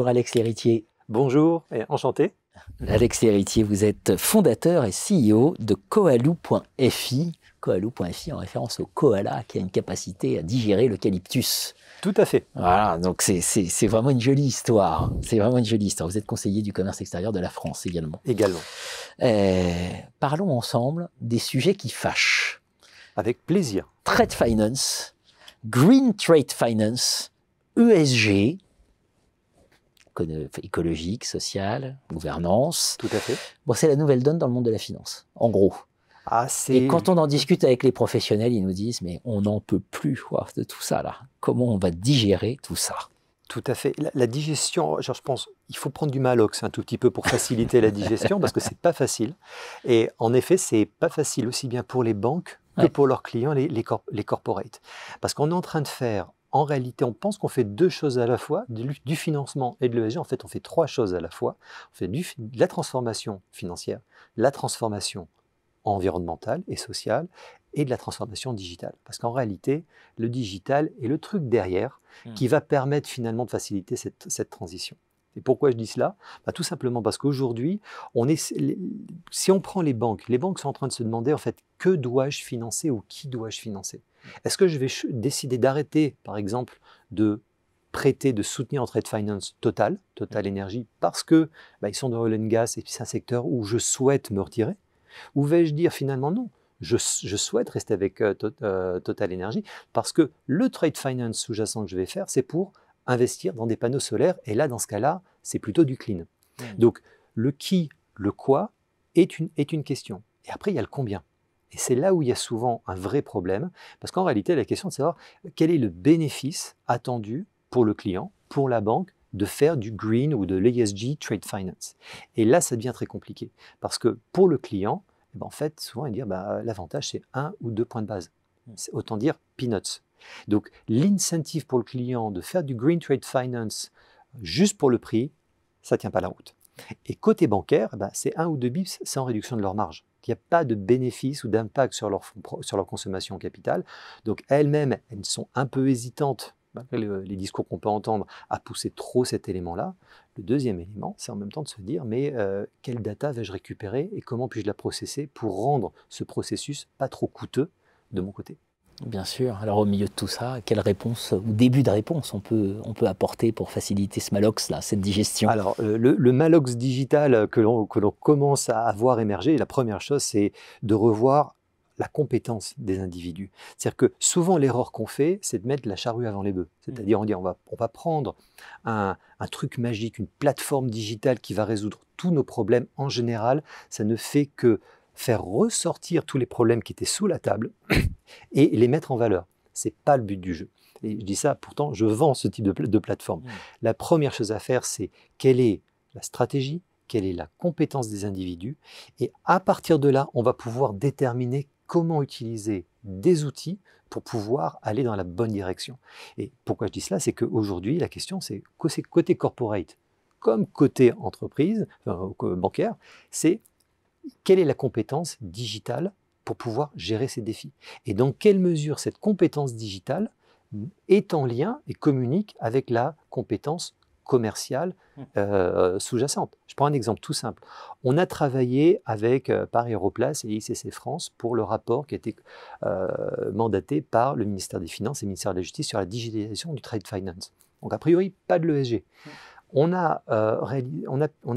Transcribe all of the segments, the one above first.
Alex Lhéritier. Bonjour et enchanté. Alex Lhéritier, vous êtes fondateur et CEO de Koaloo.fi. Koaloo.fi en référence au koala qui a une capacité à digérer l'eucalyptus. Tout à fait. Voilà, donc c'est vraiment une jolie histoire. C'est vraiment une jolie histoire. Vous êtes conseiller du commerce extérieur de la France également. Également. Parlons ensemble des sujets qui fâchent. Avec plaisir. Trade Finance, Green Trade Finance, ESG, écologique, social, gouvernance. Tout à fait. Bon, c'est la nouvelle donne dans le monde de la finance, en gros. Et quand on en discute avec les professionnels, ils nous disent « mais on n'en peut plus de tout ça là. Comment on va digérer tout ça ?» Tout à fait. La digestion, je pense, il faut prendre du Malox un tout petit peu pour faciliter la digestion parce que c'est pas facile. Et en effet, c'est pas facile aussi bien pour les banques que pour leurs clients, les corporates. Parce qu'on est en train de faire, en réalité, on pense qu'on fait deux choses à la fois, du financement et de l'ESG. En fait, on fait trois choses à la fois. On fait de la transformation financière, la transformation environnementale et sociale et de la transformation digitale. Parce qu'en réalité, le digital est le truc derrière qui va permettre finalement de faciliter cette transition. Et pourquoi je dis cela ? Tout simplement parce qu'aujourd'hui, si on prend les banques sont en train de se demander en fait que dois-je financer ou qui dois-je financer ? Est-ce que je vais décider d'arrêter, par exemple, de prêter, de soutenir en trade finance Total Énergie, parce que ils sont dans l'oil and gas et puis c'est un secteur où je souhaite me retirer ? Ou vais-je dire finalement non, je souhaite rester avec Total Energy parce que le trade finance sous-jacent que je vais faire, c'est pour investir dans des panneaux solaires. Et là, dans ce cas-là, c'est plutôt du clean. Donc, le qui, le quoi est une question. Et après, il y a le combien. Et c'est là où il y a souvent un vrai problème. Parce qu'en réalité, la question de savoir quel est le bénéfice attendu pour le client, pour la banque, de faire du green ou de l'ESG trade finance. Et là, ça devient très compliqué. Parce que pour le client, en fait, souvent, il dit l'avantage, c'est 1 ou 2 points de base. C'est autant dire peanuts. Donc, l'incentive pour le client de faire du green trade finance juste pour le prix, ça ne tient pas la route. Et côté bancaire, c'est 1 ou 2 bips sans réduction de leur marge. Il n'y a pas de bénéfice ou d'impact sur leur consommation en capital. Donc, elles-mêmes, elles sont un peu hésitantes, malgré les discours qu'on peut entendre, à pousser trop cet élément-là. Le deuxième élément, c'est en même temps de se dire, mais quelle data vais-je récupérer et comment puis-je la processer pour rendre ce processus pas trop coûteux de mon côté ? Bien sûr. Alors au milieu de tout ça, quelle réponse ou début de réponse on peut apporter pour faciliter ce Malox là, cette digestion ? Alors le Malox digital que l'on commence à voir émerger, la première chose, c'est de revoir la compétence des individus. C'est-à-dire que souvent l'erreur qu'on fait, c'est de mettre la charrue avant les bœufs. C'est-à-dire on va prendre un truc magique, une plateforme digitale qui va résoudre tous nos problèmes. En général, ça ne fait que faire ressortir tous les problèmes qui étaient sous la table et les mettre en valeur. Ce n'est pas le but du jeu. Et je dis ça, pourtant, je vends ce type de plateforme. La première chose à faire, c'est quelle est la stratégie, quelle est la compétence des individus. Et à partir de là, on va pouvoir déterminer comment utiliser des outils pour pouvoir aller dans la bonne direction. Et pourquoi je dis cela, c'est qu'aujourd'hui, la question, c'est côté corporate comme côté entreprise, bancaire, c'est quelle est la compétence digitale pour pouvoir gérer ces défis. Et dans quelle mesure cette compétence digitale est en lien et communique avec la compétence commerciale sous-jacente. Je prends un exemple tout simple. On a travaillé avec Paris Aéroplace et ICC France pour le rapport qui a été mandaté par le ministère des Finances et le ministère de la Justice sur la digitalisation du trade finance. Donc a priori, pas de l'ESG. On a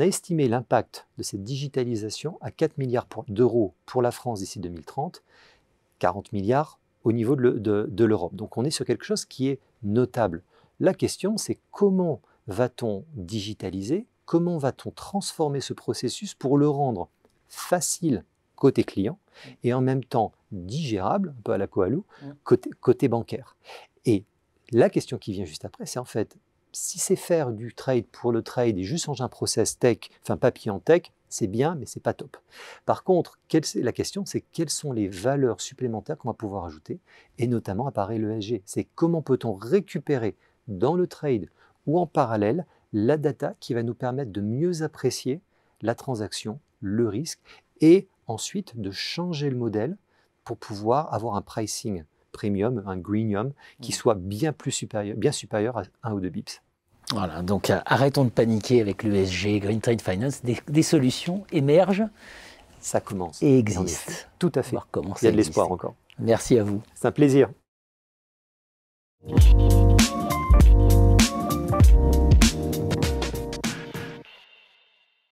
estimé l'impact de cette digitalisation à 4 milliards d'euros pour la France d'ici 2030, 40 milliards au niveau de l'Europe. Donc on est sur quelque chose qui est notable. La question, c'est comment va-t-on digitaliser, comment va-t-on transformer ce processus pour le rendre facile côté client et en même temps digérable, un peu à la Koaloo, côté bancaire. Et la question qui vient juste après, c'est en fait, si c'est faire du trade pour le trade et juste changer un process tech, enfin papier en tech, c'est bien, mais c'est pas top. Par contre, la question, c'est quelles sont les valeurs supplémentaires qu'on va pouvoir ajouter, et notamment apparaît l'ESG. C'est comment peut-on récupérer dans le trade ou en parallèle la data qui va nous permettre de mieux apprécier la transaction, le risque, et ensuite de changer le modèle pour pouvoir avoir un pricing premium, un greenium, qui soit bien supérieur à 1 ou 2 bips. Voilà, donc arrêtons de paniquer avec l'ESG, Green Trade Finance, des solutions émergent. Ça commence. Et existent. Tout à fait. Il y a de l'espoir encore. Merci à vous. C'est un plaisir.